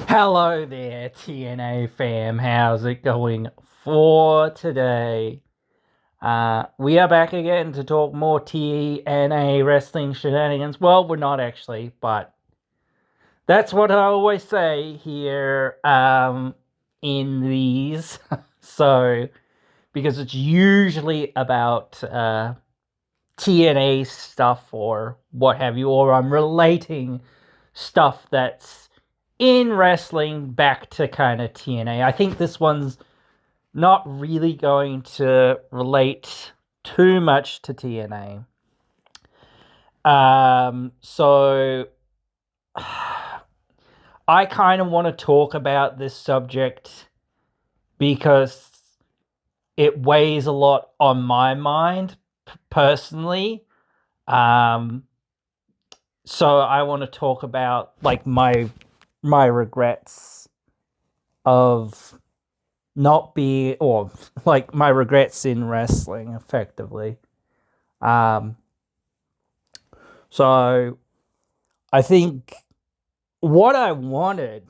Hello there, TNA fam. How's it going for today? We are back again to talk more TNA wrestling shenanigans. Well, we're not actually, but that's what I always say here in these. So, because it's usually about TNA stuff or what have you, or I'm relating stuff that's in wrestling back to kind of TNA. I think this one's not really going to relate too much to TNA. So I kind of want to talk about this subject because it weighs a lot on my mind personally. So I want to talk about like my regrets of not being, or like my regrets in wrestling effectively. So I think what I wanted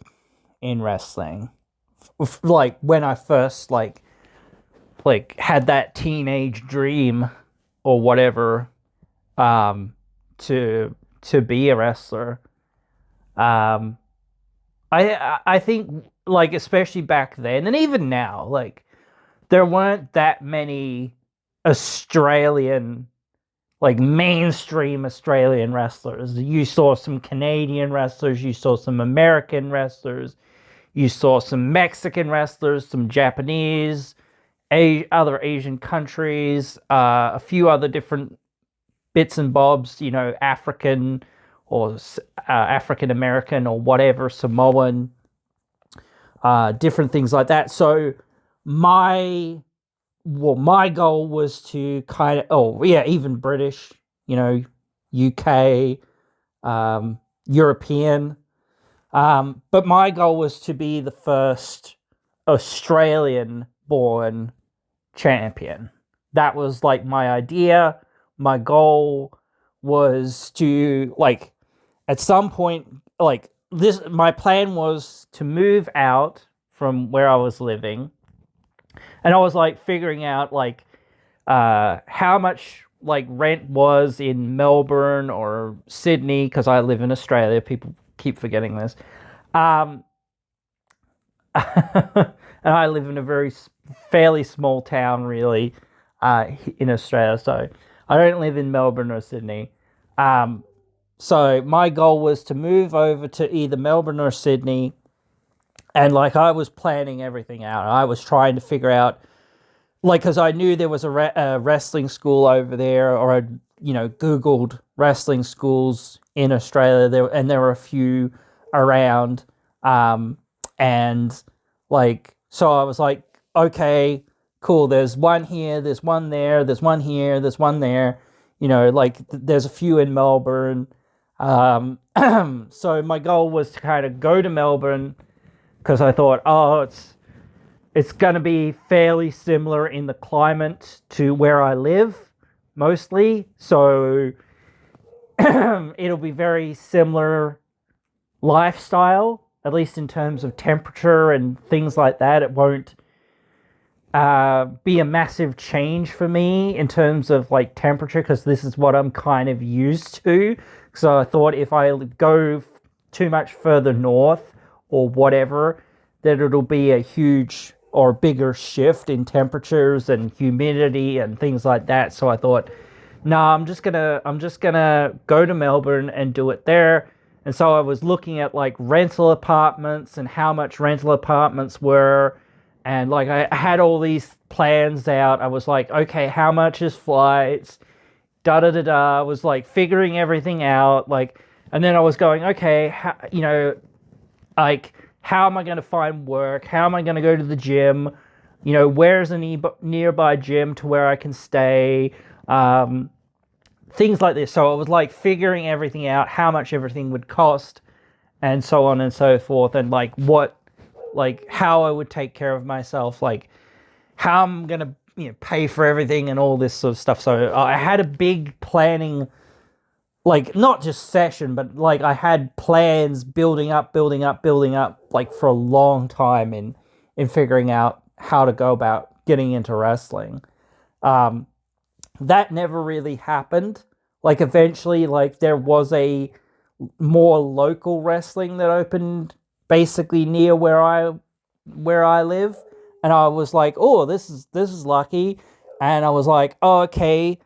in wrestling, like when I first like had that teenage dream or whatever, to be a wrestler. I think like especially back then and even now, like there weren't that many Australian, like mainstream Australian wrestlers. You saw some Canadian wrestlers, you saw some American wrestlers, you saw some Mexican wrestlers, some Japanese, other Asian countries, a few other different bits and bobs, African or African American or whatever, Samoan, different things like that. So my goal was to kind of, even British, UK, European. But my goal was to be the first Australian born champion. That was like my idea. My goal was to like at some point like this my plan was to move out from where I was living, and I was like figuring out like how much like rent was in Melbourne or Sydney, because I live in Australia. People keep forgetting this. And I live in a fairly small town, really, in Australia. So I don't live in Melbourne or Sydney. So my goal was to move over to either Melbourne or Sydney. And like I was planning everything out. I was trying to figure out, like, because I knew there was a wrestling school over there, or I'd, Googled wrestling schools in Australia. There were a few around. And like, so I was like, okay, cool. There's one here, there's one there, there's one here, there's one there. There's a few in Melbourne. So my goal was to kind of go to Melbourne because I thought, it's going to be fairly similar in the climate to where I live, mostly. So it'll be very similar lifestyle, at least in terms of temperature and things like that. It won't be a massive change for me in terms of like temperature, because this is what I'm kind of used to. So I thought if I go too much further north or whatever, that it'll be a huge or bigger shift in temperatures and humidity and things like that. So I thought, no, I'm just gonna go to Melbourne and do it there. And so I was looking at like rental apartments and how much rental apartments were. And like I had all these plans out. I was like, okay, how much is flights? Da da da da. I was like figuring everything out. Like, and then I was going, okay, like, how am I going to find work? How am I going to go to the gym? Where's a nearby gym to where I can stay? Things like this. So I was like figuring everything out, how much everything would cost, and so on and so forth, and like how I would take care of myself, like how I'm gonna pay for everything and all this sort of stuff. So I had a big planning like not just session, but like I had plans building up, building up, building up, like for a long time in figuring out how to go about getting into wrestling. Um, that never really happened. Like eventually, like there was a more local wrestling that opened basically near where I live, and I was like, oh, this is lucky, and I was like, oh, okay,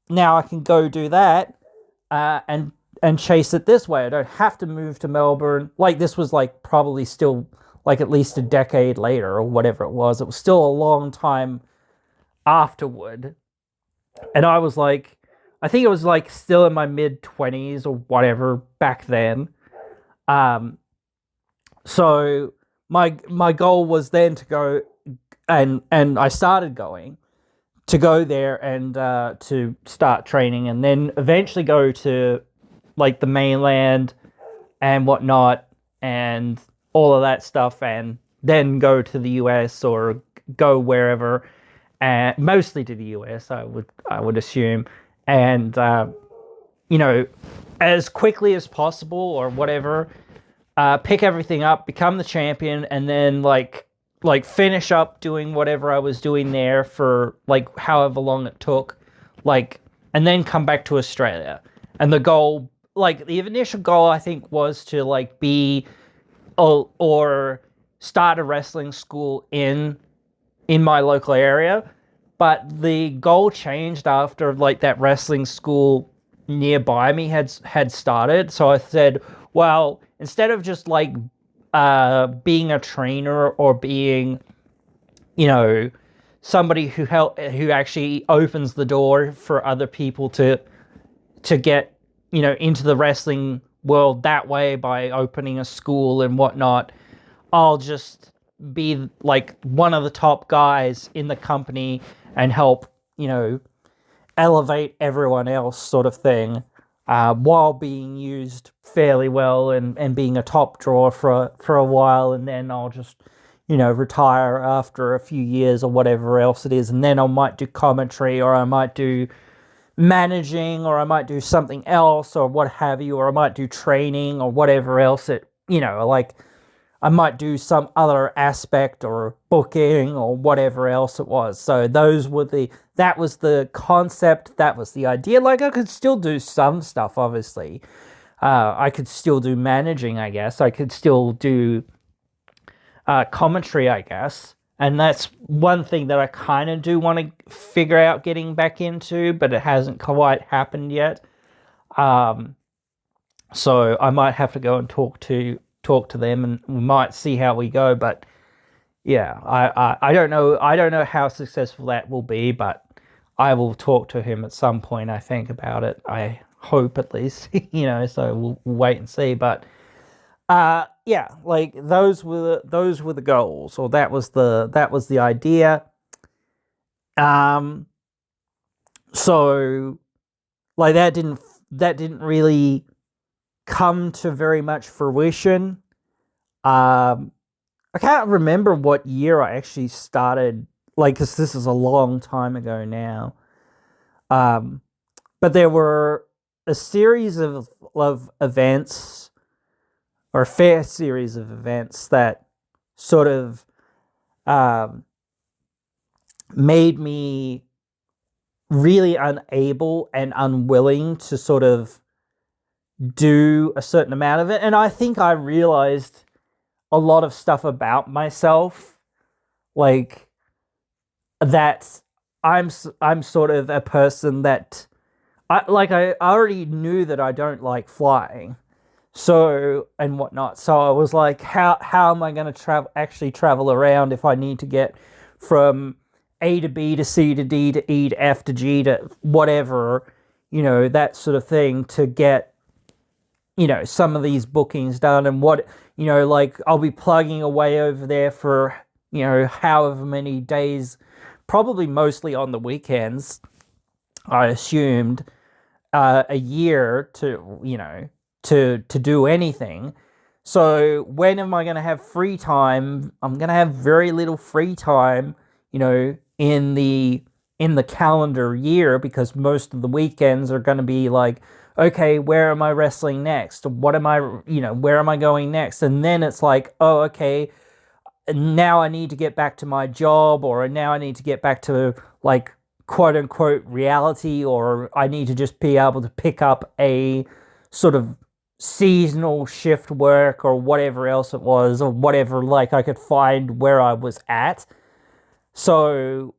now I can go do that, and chase it this way. I don't have to move to Melbourne. Like this was like probably still like at least a decade later or whatever it was. It was still a long time afterward, and I was like, I think it was like still in my mid 20s or whatever back then. Um, so my goal was then to go, and I started going to go there and to start training, and then eventually go to like the mainland and whatnot, and all of that stuff, and then go to the US or go wherever, and mostly to the US, I would assume, and you know, as quickly as possible or whatever, pick everything up, become the champion, and then like finish up doing whatever I was doing there for like however long it took, like, and then come back to Australia. And the goal, like the initial goal, I think was to like be or start a wrestling school in my local area. But the goal changed after like that wrestling school nearby me had started. So I said, well, instead of just like being a trainer or being, you know, somebody who actually opens the door for other people to get, you know, into the wrestling world that way by opening a school and whatnot, I'll just be like one of the top guys in the company and help, you know, elevate everyone else, sort of thing, while being used fairly well and being a top draw for a while, and then I'll just, you know, retire after a few years or whatever else it is, and then I might do commentary, or I might do managing, or I might do something else, or what have you, or I might do training or whatever else it, you know, like I might do some other aspect or booking or whatever else it was. So that was the concept, that was the idea. Like I could still do some stuff, obviously. I could still do managing, I guess. I could still do commentary, I guess. And that's one thing that I kind of do want to figure out getting back into, but it hasn't quite happened yet. So I might have to go and talk to them, and we might see how we go. But yeah, I don't know. I don't know how successful that will be, but I will talk to him at some point, I think, about it. I hope, at least, you know. So we'll wait and see. But yeah, like those were the goals, or that was the idea. So like that didn't really come to very much fruition. I can't remember what year I actually started, like, because this is a long time ago now. Um, but there were a series of events, or a fair series of events, that sort of um, made me really unable and unwilling to sort of do a certain amount of it. And I think I realized a lot of stuff about myself, like that I'm sort of a person that I already knew that I don't like flying, so and whatnot. So I was like, how am I going to travel around if I need to get from A to B to C to D to E to F to G to whatever, you know, that sort of thing, to get, you know, some of these bookings done. And what, you know, like I'll be plugging away over there for, you know, however many days, probably mostly on the weekends, I assumed, a year to, you know, to do anything. So when am I going to have free time? I'm going to have very little free time, you know, in the calendar year, because most of the weekends are going to be like, okay, where am I wrestling next? What am I, where am I going next? And then it's like, oh, okay, now I need to get back to my job, or now I need to get back to like quote unquote reality, or I need to just be able to pick up a sort of seasonal shift work or whatever else it was, or whatever like I could find where I was at. So,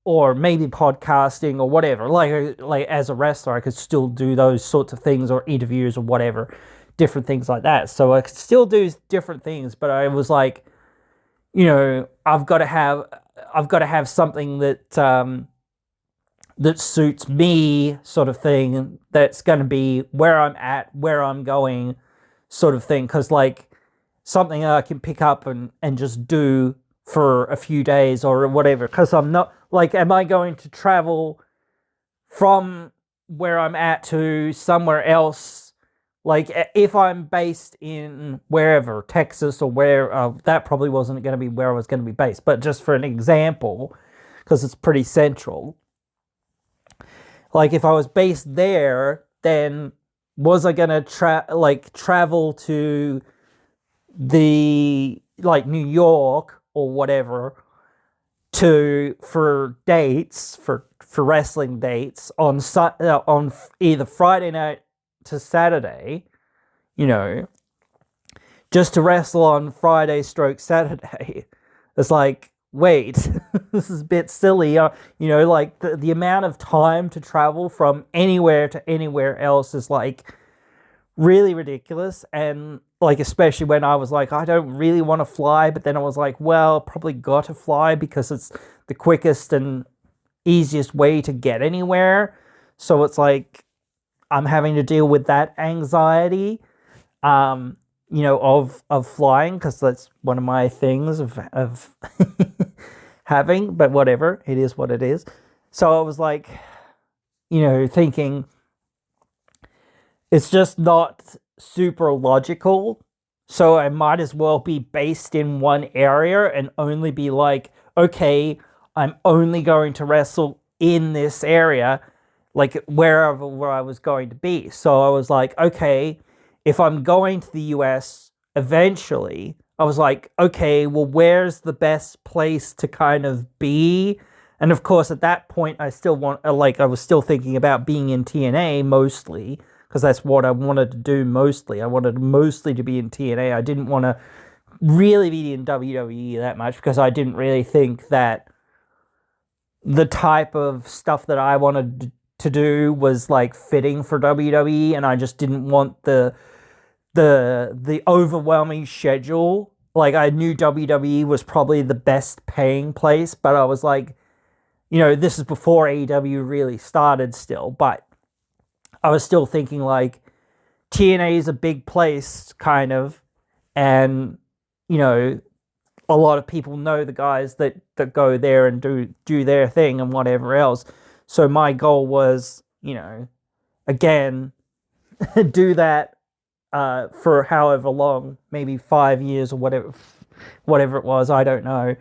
or maybe podcasting or whatever. Like as a wrestler, I could still do those sorts of things, or interviews or whatever, different things like that. So I could still do different things, but I was like, I've got to have something that that suits me, sort of thing. That's going to be where I'm at, where I'm going, sort of thing. Because like something I can pick up and just do for a few days or whatever. Because I'm not like, am I going to travel from where I'm at to somewhere else? Like if I'm based in wherever, Texas or where, that probably wasn't going to be where I was going to be based. But just for an example, because it's pretty central. Like if I was based there, then was I going to travel to the like New York or whatever for dates for wrestling dates on either Friday night to Saturday, just to wrestle on Friday stroke Saturday? It's like, wait, this is a bit silly. Like the amount of time to travel from anywhere to anywhere else is like really ridiculous. And like, especially when I was like, I don't really want to fly, but then I was like, well, probably got to fly because it's the quickest and easiest way to get anywhere. So it's like I'm having to deal with that anxiety, of flying, because that's one of my things of having, but whatever, it is what it is. So I was like, thinking it's just not super logical. So I might as well be based in one area and only be like, okay, I'm only going to wrestle in this area, like wherever where I was going to be. So I was like, okay, if I'm going to the US eventually, I was like, okay, well, where's the best place to kind of be? And of course, at that point, I was still thinking about being in TNA mostly, because that's what I wanted to do mostly. I wanted mostly to be in TNA. I didn't want to really be in WWE that much, because I didn't really think that the type of stuff that I wanted to do was like fitting for WWE, and I just didn't want the overwhelming schedule. Like, I knew WWE was probably the best paying place, but I was like, this is before AEW really started still, but I was still thinking like TNA is a big place kind of, and a lot of people know the guys that go there and do their thing and whatever else. So my goal was, again, do that for however long, maybe 5 years or whatever it was, I don't know.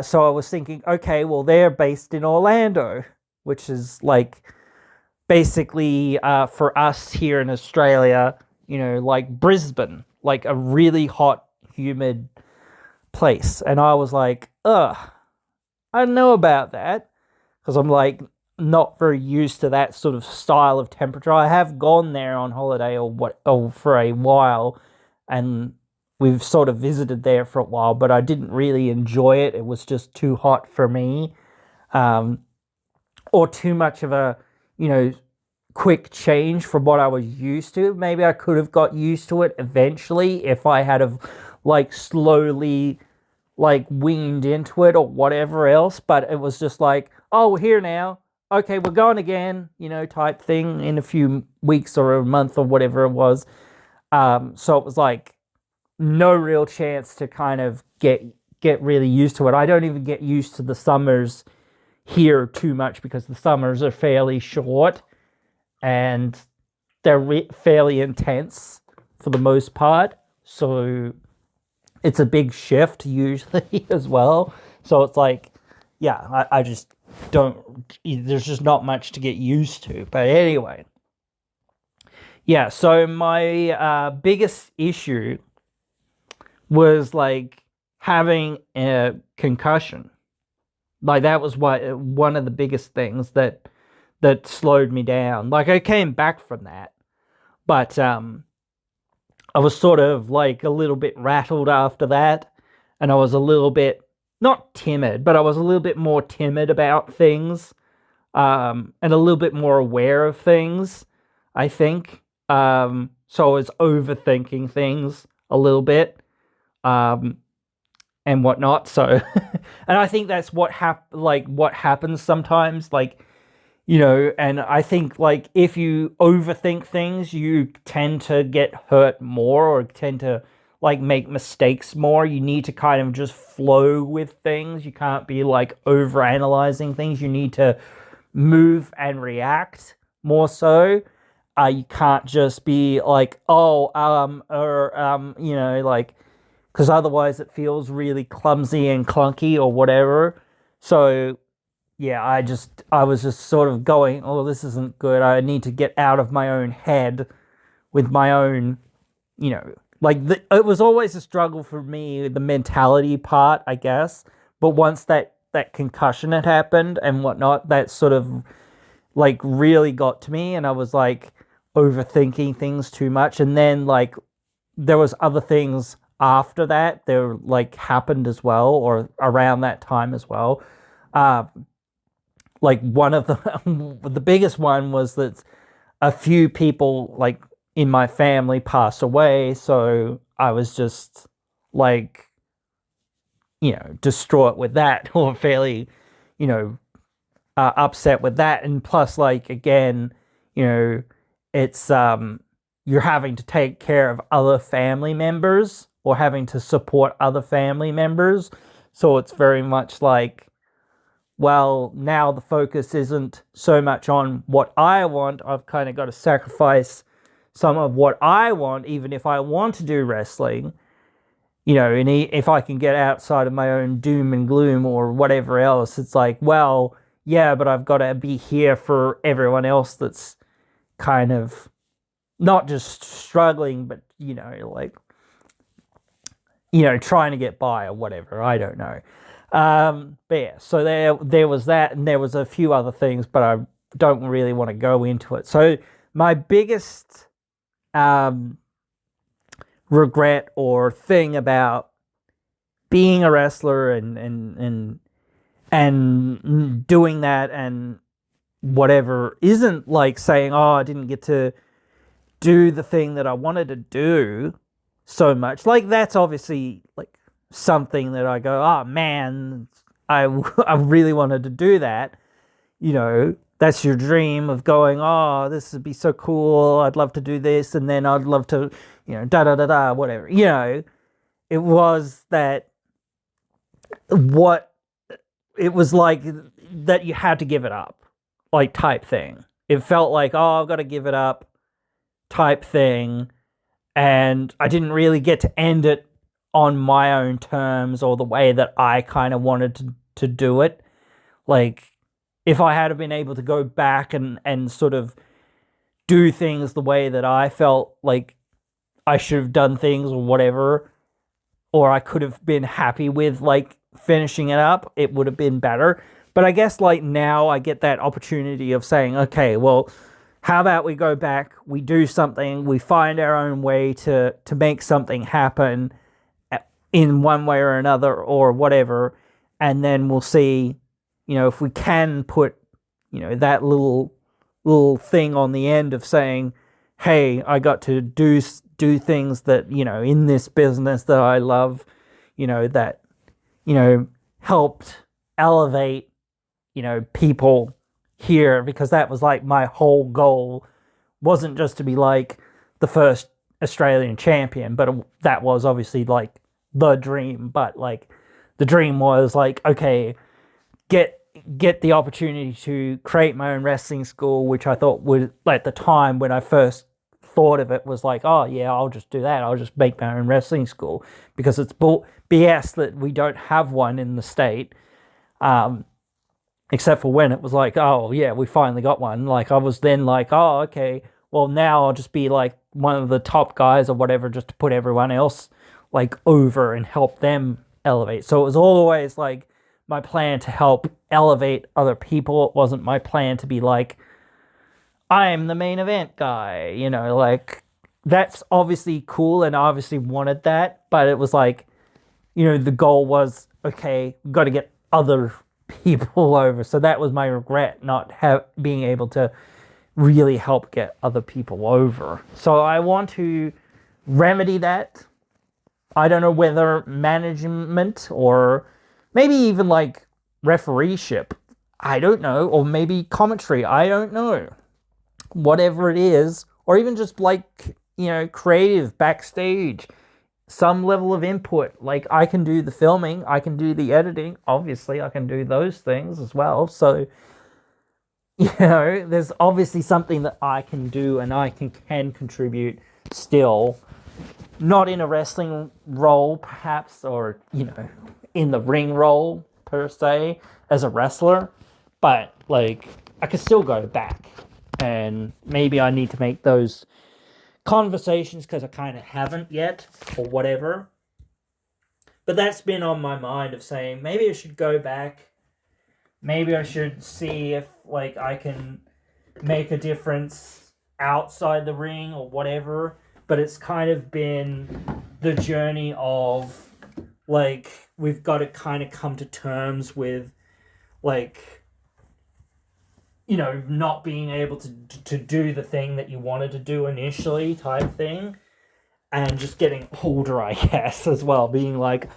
So I was thinking, okay, well, they're based in Orlando, which is like basically for us here in Australia, like Brisbane, like a really hot, humid place. And I was like, ugh, I don't know about that, because I'm like not very used to that sort of style of temperature. I have gone there on holiday or for a while, and we've sort of visited there for a while, but I didn't really enjoy it. It was just too hot for me, or too much of a quick change from what I was used to. Maybe I could have got used to it eventually if I had have like slowly like weaned into it or whatever else, but it was just like, oh, we're here now, okay, we're going again, type thing in a few weeks or a month or whatever it was. So it was like no real chance to kind of get really used to it. I don't even get used to the summers here too much, because the summers are fairly short and they're fairly intense for the most part. So it's a big shift usually as well. So it's like, yeah, I just don't, there's just not much to get used to. But anyway, Yeah, so my biggest issue was like having a concussion. Like that was what one of the biggest things that slowed me down. Like I came back from that, but I was sort of like a little bit rattled after that, and I was a little bit not timid, but I was a little bit more timid about things, and a little bit more aware of things, I think. So I was overthinking things a little bit, um, and whatnot. So, and I think that's what happens sometimes. And I think like if you overthink things, you tend to get hurt more or tend to like make mistakes more. You need to kind of just flow with things. You can't be like over analyzing things. You need to move and react more so. You can't just be like, oh, like, because otherwise it feels really clumsy and clunky or whatever. So yeah, I was just sort of going, oh, this isn't good. I need to get out of my own head with my own, it was always a struggle for me, the mentality part, I guess. But once that concussion had happened and whatnot, that sort of like really got to me, and I was like overthinking things too much. And then like there was other things after that there like happened as well, or around that time as well. Uh, like one of the the biggest one was that a few people like in my family passed away, so I was just like distraught with that or fairly you know upset with that. And plus like again you know it's you're having to take care of other family members or having to support other family members, so it's very much like, well, now the focus isn't so much on what I want. I've kind of got to sacrifice some of what I want, even if I want to do wrestling, and if I can get outside of my own doom and gloom or whatever else, it's like, well, yeah, but I've got to be here for everyone else that's kind of not just struggling, but, trying to get by or whatever. I don't know. But yeah, so there was that, and there was a few other things, but I don't really want to go into it. So my biggest regret or thing about being a wrestler and doing that and whatever isn't like saying, oh, I didn't get to do the thing that I wanted to do so much. Like that's obviously like something that I go, oh man, I really wanted to do that. That's your dream of going, oh, this would be so cool. I'd love to do this. And then I'd love to, da da da da, whatever. It was that what it was like that you had to give it up, like type thing. It felt like, oh, I've got to give it up type thing. And I didn't really get to end it on my own terms or the way that I kind of wanted to do it. Like, if I had been able to go back and sort of do things the way that I felt like I should have done things or whatever, or I could have been happy with like finishing it up, it would have been better. But I guess like now I get that opportunity of saying, okay, well, how about we go back, we do something, we find our own way to make something happen in one way or another or whatever, and then we'll see, if we can put, that little thing on the end of saying, hey, I got to do things that, in this business that I love, that, helped elevate, people here, because that was like my whole goal. Wasn't just to be like the first Australian champion, but that was obviously like the dream. But like the dream was like, okay, get the opportunity to create my own wrestling school, which I thought would, at the time when I first thought of it, was like, oh yeah, I'll just do that. I'll just make my own wrestling school, because it's BS that we don't have one in the state. Except for when it was like, oh yeah, we finally got one. Like I was then like, oh okay, well, now I'll just be like one of the top guys or whatever, just to put everyone else like over and help them elevate. So it was always like my plan to help elevate other people. It wasn't my plan to be like, I'm the main event guy, like that's obviously cool and I obviously wanted that, but it was like, the goal was, okay, got to get other people over. So that was my regret, not being able to really help get other people over. So I want to remedy that. I don't know whether management or maybe even like refereeship. I don't know. Or maybe commentary. I don't know. Whatever it is. Or even just like, creative backstage. Some level of input. Like I can do the filming. I can do the editing. Obviously, I can do those things as well. So, there's obviously something that I can do and I can contribute still. Not in a wrestling role, perhaps, or, in the ring role, per se, as a wrestler. But, like, I could still go back. And maybe I need to make those conversations because I kind of haven't yet, or whatever. But that's been on my mind of saying, maybe I should go back. Maybe I should see if, like, I can make a difference outside the ring or whatever. But it's kind of been the journey of, like, we've got to kind of come to terms with, like, not being able to do the thing that you wanted to do initially type thing. And just getting older, I guess, as well. Being like,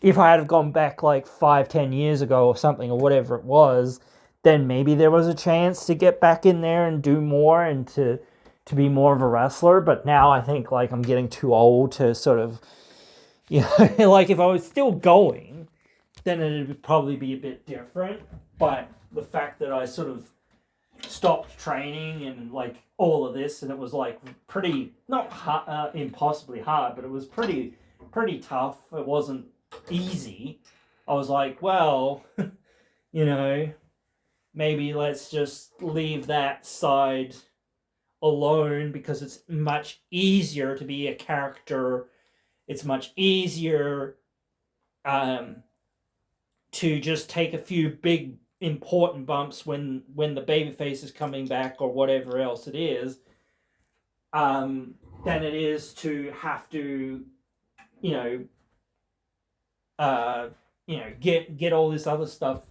if I had gone back, like, 5-10 years ago or something, or whatever it was, then maybe there was a chance to get back in there and do more and to be more of a wrestler. But now I think, like, I'm getting too old to sort of, like, if I was still going, then it would probably be a bit different. But the fact that I sort of stopped training and, like, all of this, and it was, like, pretty, not hard, impossibly hard, but it was pretty tough. It wasn't easy. I was like, well, maybe let's just leave that side alone because it's much easier to be a character. It's much easier to just take a few big important bumps when the babyface is coming back or whatever else it is, than it is to have to, get all this other stuff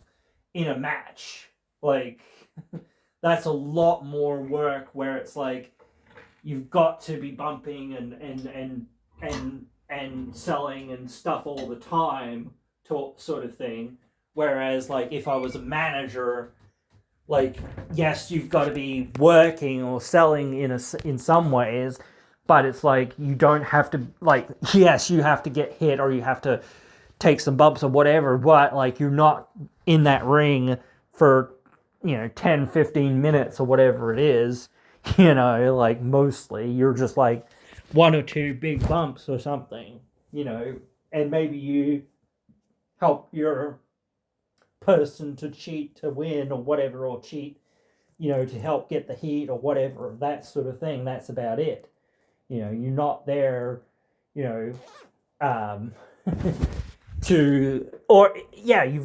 in a match. Like, that's a lot more work where it's like you've got to be bumping and selling and stuff all the time, sort of thing. Whereas, like, if I was a manager, like, yes, you've got to be working or selling in some ways, but it's like you don't have to, like, yes, you have to get hit or you have to take some bumps or whatever, but, like, you're not in that ring for 10, 15 minutes or whatever it is, like, mostly you're just like one or two big bumps or something, and maybe you help your person to cheat to win or whatever, or cheat, to help get the heat or whatever, that sort of thing. That's about it. You're not there, you've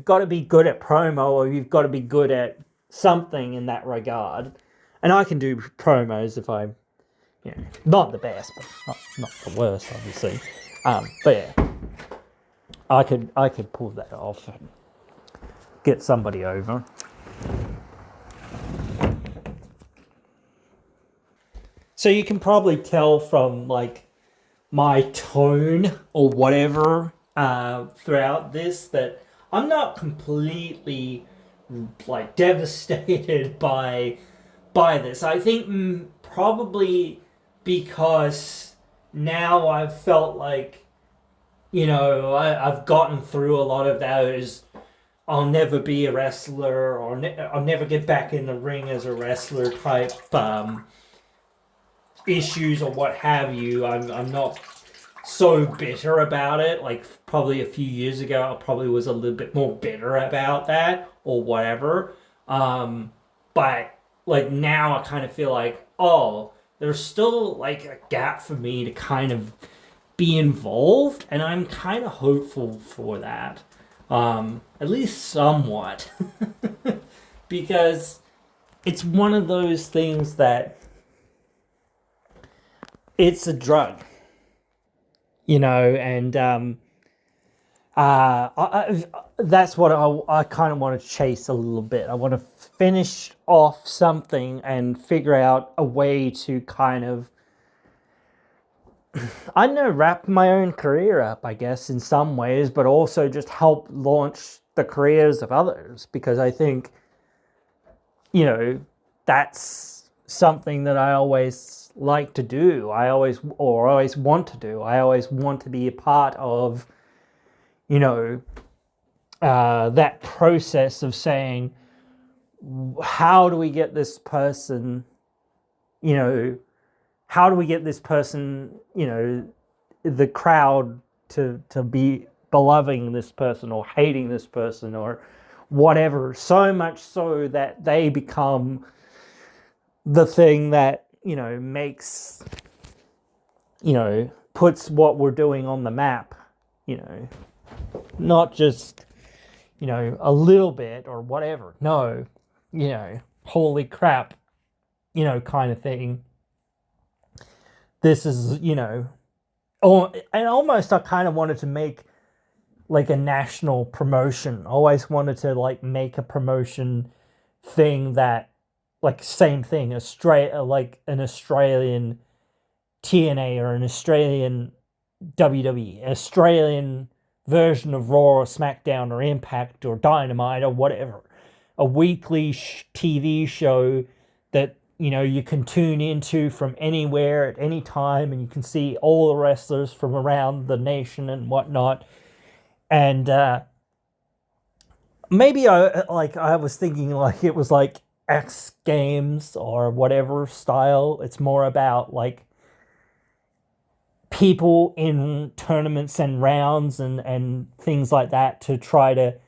got to be good at promo or you've got to be good at something in that regard. And I can do promos if I'm, not the best, but not the worst, obviously. But yeah, I could pull that off and get somebody over. So you can probably tell from, like, my tone or whatever throughout this that I'm not completely, like, devastated by this. I think probably because now I've felt like, I've gotten through a lot of those I'll never be a wrestler or I'll never get back in the ring as a wrestler type issues or what have you. I'm not so bitter about it. Like, probably a few years ago, I probably was a little bit more bitter about that or whatever. But, like, now I kind of feel like, oh, there's still like a gap for me to kind of be involved, and I'm kind of hopeful for that, at least somewhat, because it's one of those things that it's a drug, and that's what I kind of want to chase a little bit. I want to finish off something and figure out a way to kind of, I don't know, wrap my own career up, I guess, in some ways, but also just help launch the careers of others, because I think, that's something that I always like to do. I always want to do. I always want to be a part of, that process of saying, how do we get this person, you know, how do we get this person, the crowd to be beloving this person or hating this person or whatever, so much so that they become the thing that, makes, puts what we're doing on the map, not just, a little bit or whatever. No, holy crap, kind of thing. This is, and almost I kind of wanted to make like a national promotion. Always wanted to like make a promotion thing that, like, same thing, like an Australian TNA or an Australian WWE, Australian version of Raw or SmackDown or Impact or Dynamite or whatever. A weekly TV show that, you can tune into from anywhere at any time, and you can see all the wrestlers from around the nation and whatnot. And maybe I was thinking like it was like X Games or whatever style. It's more about like people in tournaments and rounds and things like that to try to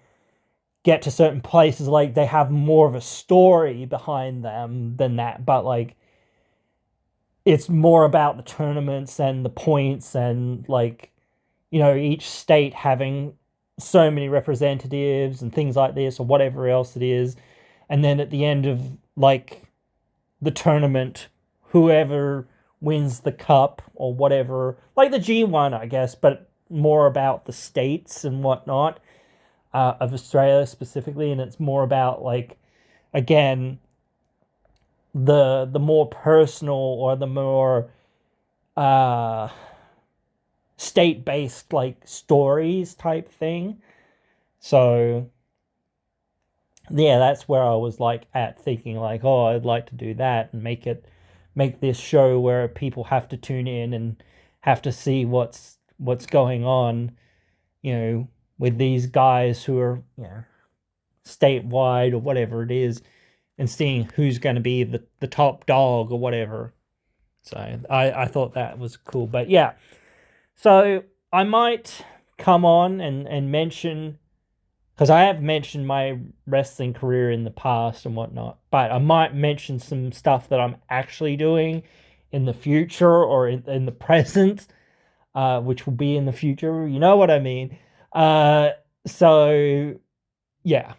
get to certain places. Like they have more of a story behind them than that, but like it's more about the tournaments and the points and like, each state having so many representatives and things like this or whatever else it is. And then at the end of like the tournament, whoever wins the cup or whatever, like the G1, I guess, but more about the states and whatnot, of Australia specifically. And it's more about like, again, the more personal or the more state-based like stories type thing. So yeah, that's where I was like at thinking like, oh, I'd like to do that and make this show where people have to tune in and have to see what's going on, with these guys who are, statewide or whatever it is, and seeing who's going to be the top dog or whatever. So I thought that was cool. But yeah, so I might come on and mention, because I have mentioned my wrestling career in the past and whatnot, but I might mention some stuff that I'm actually doing in the future or in the present, which will be in the future. You know what I mean? So yeah,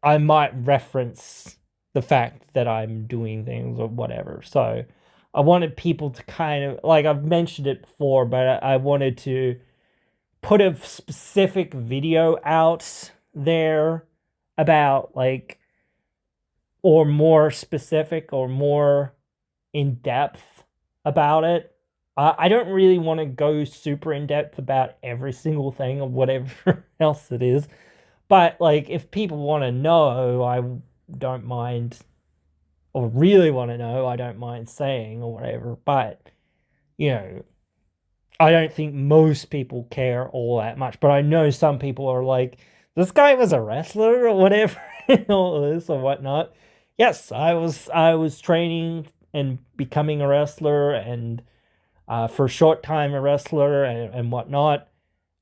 I might reference the fact that I'm doing things or whatever. So I wanted people to kind of, like, I've mentioned it before, but I wanted to put a specific video out there about like, or more specific or more in depth about it. I don't really want to go super in depth about every single thing or whatever else it is. But like, if people want to know, I don't mind, or really want to know, I don't mind saying or whatever. But, I don't think most people care all that much. But I know some people are like, this guy was a wrestler or whatever, and all this or whatnot. Yes, I was training and becoming a wrestler, and for a short time a wrestler and whatnot.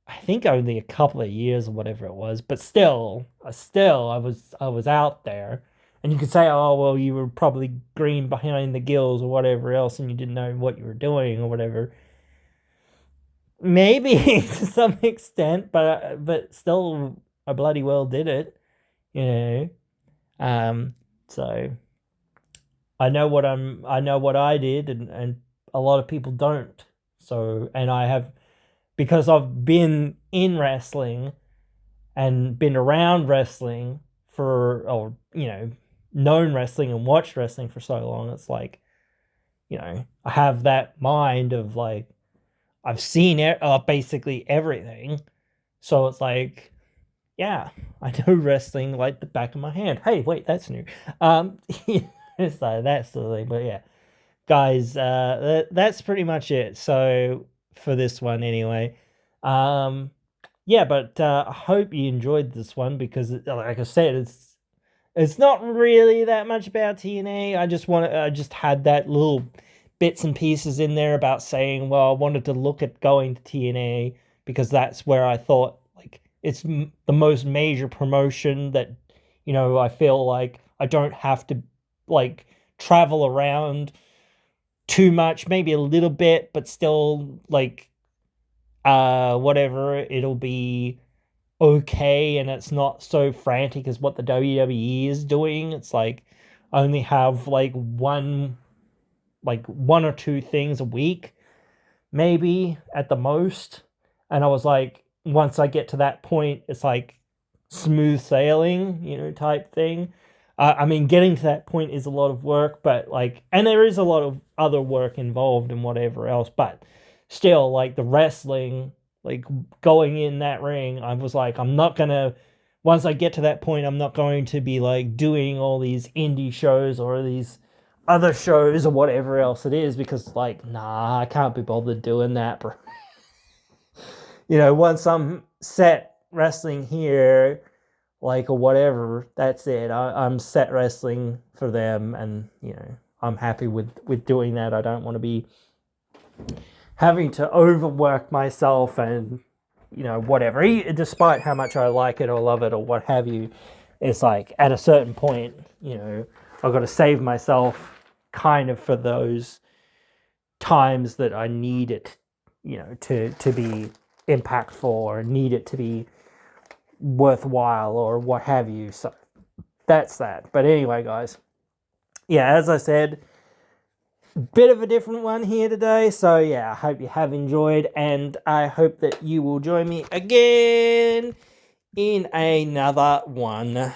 I think only a couple of years or whatever it was, but still I was out there, And you could say, oh, well, you were probably green behind the gills or whatever else, and you didn't know what you were doing or whatever. Maybe to some extent, but still, I bloody well did it, you know. So I know what I did, and a lot of people don't. So, and I have, because I've been in wrestling and been around wrestling or known wrestling and watched wrestling for so long. It's like, I have that mind of like, I've seen basically everything. So it's like, yeah, I know wrestling like the back of my hand. Hey, wait, that's new. It's like that sort of thing. But yeah, guys, that's pretty much it. So for this one anyway. Yeah, but I hope you enjoyed this one because, like I said, it's not really that much about TNA. I just had that little bits and pieces in there about saying, well, I wanted to look at going to TNA because that's where I thought like it's the most major promotion that I feel like I don't have to like travel around too much, maybe a little bit, but still like whatever, it'll be okay, and it's not so frantic as what the WWE is doing. It's like I only have like one or two things a week, maybe at the most. And I was like, once I get to that point, it's like smooth sailing, type thing. I mean, getting to that point is a lot of work, but like, and there is a lot of other work involved and whatever else, but still, like the wrestling, like going in that ring, I was like, once I get to that point, I'm not going to be like doing all these indie shows or these other shows or whatever else it is, because like, nah, I can't be bothered doing that, bro. Once I'm set wrestling here, like, or whatever, that's it. I'm set wrestling for them, and I'm happy with doing that. I don't want to be having to overwork myself and whatever, despite how much I like it or love it or what have you. It's like at a certain point, I've got to save myself kind of for those times that I need it, to be impactful or need it to be worthwhile or what have you. So that's that. But anyway, guys, yeah, as I said, bit of a different one here today. So yeah, I hope you have enjoyed, and I hope that you will join me again in another one.